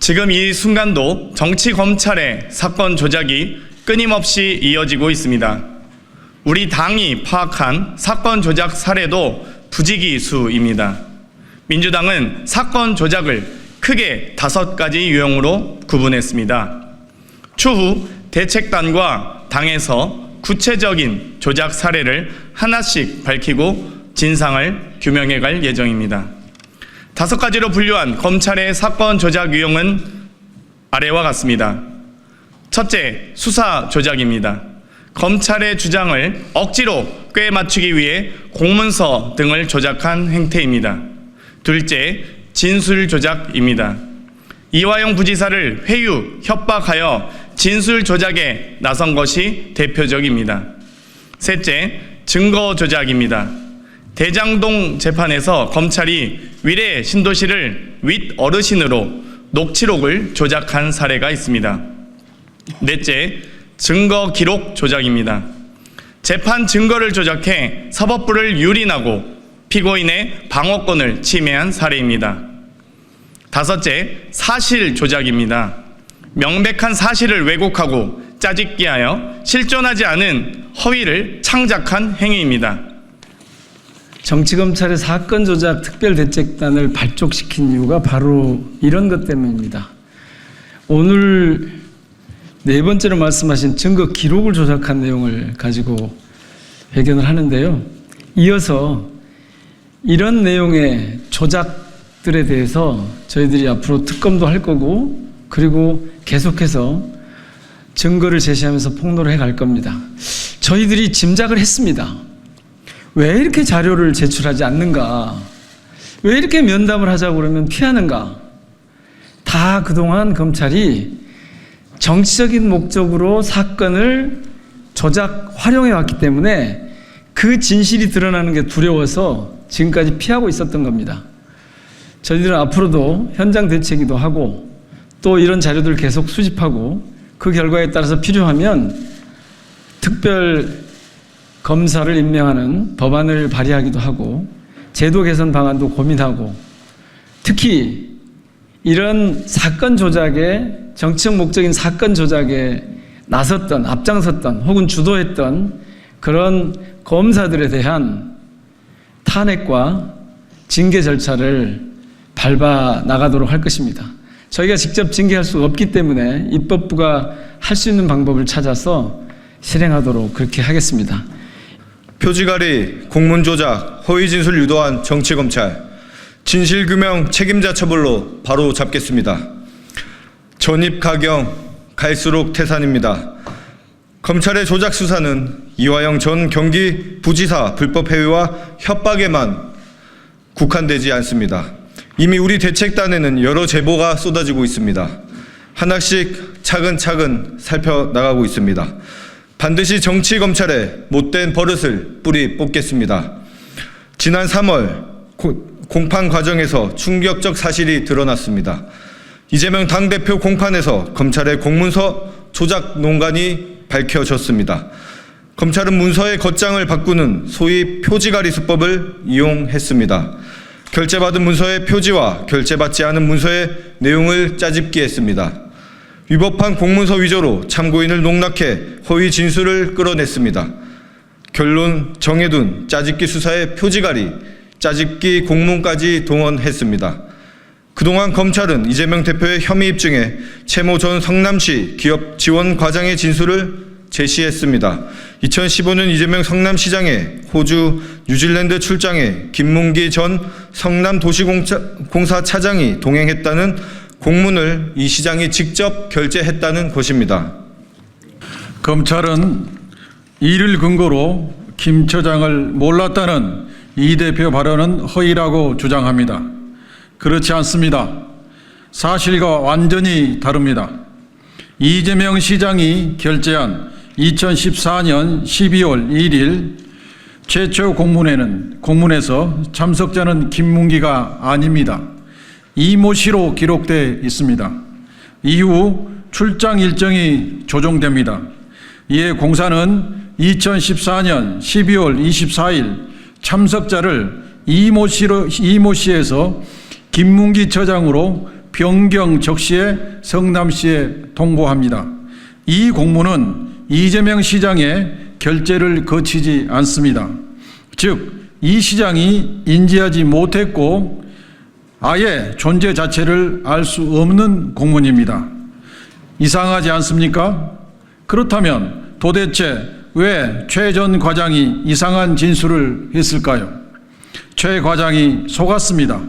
지금 이 순간도 정치 검찰의 사건 조작이 끊임없이 이어지고 있습니다. 우리 당이 파악한 사건 조작 사례도 부지기수입니다. 민주당은 사건 조작을 크게 5가지 유형으로 구분했습니다. 추후 대책단과 당에서 구체적인 조작 사례를 하나씩 밝히고 진상을 규명해 갈 예정입니다. 5가지로 분류한 검찰의 사건 조작 유형은 아래와 같습니다. 첫째, 수사 조작입니다. 검찰의 주장을 억지로 꿰 맞추기 위해 공문서 등을 조작한 행태입니다. 둘째, 진술 조작입니다. 이화영 부지사를 회유, 협박하여 진술 조작에 나선 것이 대표적입니다. 셋째, 증거 조작입니다. 대장동 재판에서 검찰이 위례 신도시를 윗 어르신으로 녹취록을 조작한 사례가 있습니다. 넷째, 증거 기록 조작입니다. 재판 증거를 조작해 사법부를 유린하고 피고인의 방어권을 침해한 사례입니다. 다섯째, 사실 조작입니다. 명백한 사실을 왜곡하고 짜집기하여 실존하지 않은 허위를 창작한 행위입니다. 정치검찰의 사건 조작 특별대책단을 발족시킨 이유가 바로 이런 것 때문입니다. 오늘 4번째로 말씀하신 증거 기록을 조작한 내용을 가지고 회견을 하는데요. 이어서 이런 내용의 조작들에 대해서 저희들이 앞으로 특검도 할 거고, 그리고 계속해서 증거를 제시하면서 폭로를 해 갈 겁니다. 저희들이 짐작을 했습니다. 왜 이렇게 자료를 제출하지 않는가? 왜 이렇게 면담을 하자고 그러면 피하는가? 다 그동안 검찰이 정치적인 목적으로 사건을 조작, 활용해 왔기 때문에 그 진실이 드러나는 게 두려워서 지금까지 피하고 있었던 겁니다. 저희들은 앞으로도 현장 대책기도 하고 또 이런 자료들을 계속 수집하고 그 결과에 따라서 필요하면 특별 검사를 임명하는 법안을 발의하기도 하고 제도 개선 방안도 고민하고, 특히 이런 사건 조작에, 정치적 목적인 사건 조작에 나섰던, 앞장섰던 혹은 주도했던 그런 검사들에 대한 탄핵과 징계 절차를 밟아 나가도록 할 것입니다. 저희가 직접 징계할 수 없기 때문에 입법부가 할 수 있는 방법을 찾아서 실행하도록 그렇게 하겠습니다. 표지가리, 공문조작, 허위진술 유도한 정치검찰, 진실규명 책임자 처벌로 바로 잡겠습니다. 전입가경, 갈수록 태산입니다. 검찰의 조작 수사는 이화영 전 경기 부지사 불법 해외와 협박에만 국한되지 않습니다. 이미 우리 대책단에는 여러 제보가 쏟아지고 있습니다. 하나씩 차근차근 살펴나가고 있습니다. 반드시 정치검찰의 못된 버릇을 뿌리 뽑겠습니다. 지난 3월 공판 과정에서 충격적 사실이 드러났습니다. 이재명 당대표 공판에서 검찰의 공문서 조작 논란이 밝혀졌습니다. 검찰은 문서의 겉장을 바꾸는 소위 표지가리 수법을 이용했습니다. 결제받은 문서의 표지와 결제받지 않은 문서의 내용을 짜집기했습니다. 위법한 공문서 위조로 참고인을 농락해 허위 진술을 끌어냈습니다. 결론 정해둔 짜집기 수사의 표지가리, 짜집기 공문까지 동원했습니다. 그동안 검찰은 이재명 대표의 혐의 입증에 최모 전 성남시 기업 지원 과장의 진술을 제시했습니다. 2015년 이재명 성남시장의 호주, 뉴질랜드 출장에 김문기 전 성남도시공사 차장이 동행했다는 공문을 이 시장이 직접 결제했다는 것입니다. 검찰은 이를 근거로 김 처장을 몰랐다는 이 대표 발언은 허위라고 주장합니다. 그렇지 않습니다. 사실과 완전히 다릅니다. 이재명 시장이 결제한 2014년 12월 1일 최초 공문에서 참석자는 김문기가 아닙니다. 이모 씨로 기록되어 있습니다. 이후 출장 일정이 조정됩니다. 이에 공사는 2014년 12월 24일 참석자를 이모 씨에서 김문기 처장으로 변경 적시에 성남시에 통보합니다. 이 공문은 이재명 시장의 결재를 거치지 않습니다. 즉, 이 시장이 인지하지 못했고 아예 존재 자체를 알 수 없는 공문입니다. 이상하지 않습니까? 그렇다면 도대체 왜 최 전 과장이 이상한 진술을 했을까요? 최 과장이 속았습니다.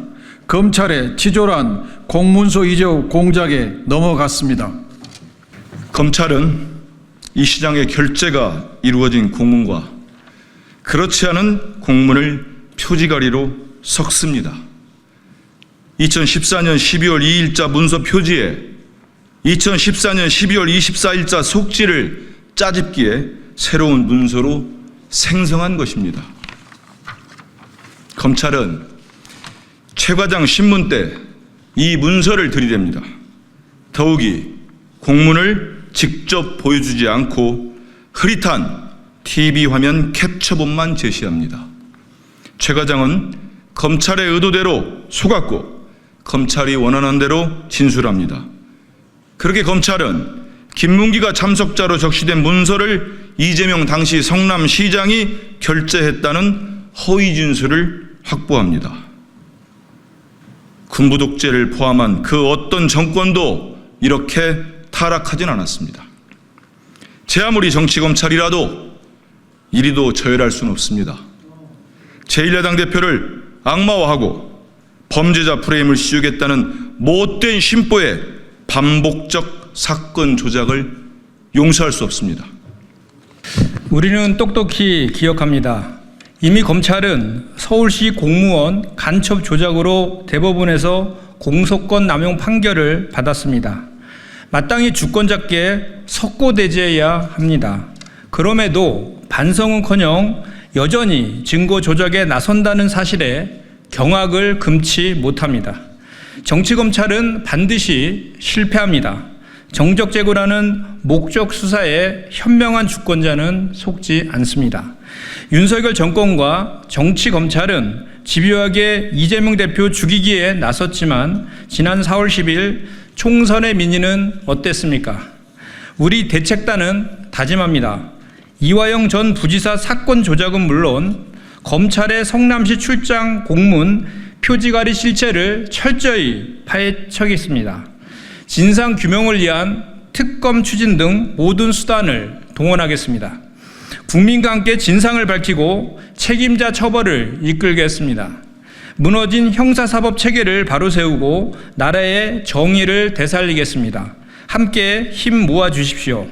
검찰의 치졸한 공문서 위조 공작에 넘어갔습니다. 검찰은 이 시장의 결재가 이루어진 공문과 그렇지 않은 공문을 표지가리로 섞습니다. 2014년 12월 2일자 문서 표지에 2014년 12월 24일자 속지를 짜집기에 새로운 문서로 생성한 것입니다. 검찰은 최 과장 신문 때 이 문서를 들이댑니다. 더욱이 공문을 직접 보여주지 않고 흐릿한 TV 화면 캡처본만 제시합니다. 최 과장은 검찰의 의도대로 속았고 검찰이 원하는 대로 진술합니다. 그렇게 검찰은 김문기가 참석자로 적시된 문서를 이재명 당시 성남시장이 결재했다는 허위 진술을 확보합니다. 군부 독재를 포함한 그 어떤 정권도 이렇게 타락하진 않았습니다. 제 아무리 정치검찰이라도 이리도 저열할 수는 없습니다. 제1야당 대표를 악마화하고 범죄자 프레임을 씌우겠다는 못된 심보의 반복적 사건 조작을 용서할 수 없습니다. 우리는 똑똑히 기억합니다. 이미 검찰은 서울시 공무원 간첩 조작으로 대법원에서 공소권 남용 판결을 받았습니다. 마땅히 주권자께 석고대죄해야 합니다. 그럼에도 반성은커녕 여전히 증거 조작에 나선다는 사실에 경악을 금치 못합니다. 정치검찰은 반드시 실패합니다. 정적제고라는 목적 수사에 현명한 주권자는 속지 않습니다. 윤석열 정권과 정치검찰은 집요하게 이재명 대표 죽이기에 나섰지만 지난 4월 10일 총선의 민의는 어땠습니까? 우리 대책단은 다짐합니다. 이화영 전 부지사 사건 조작은 물론 검찰의 성남시 출장 공문 표지가리 실체를 철저히 파헤쳐겠습니다. 진상규명을 위한 특검 추진 등 모든 수단을 동원하겠습니다. 국민과 함께 진상을 밝히고 책임자 처벌을 이끌겠습니다. 무너진 형사사법 체계를 바로 세우고 나라의 정의를 되살리겠습니다. 함께 힘 모아 주십시오.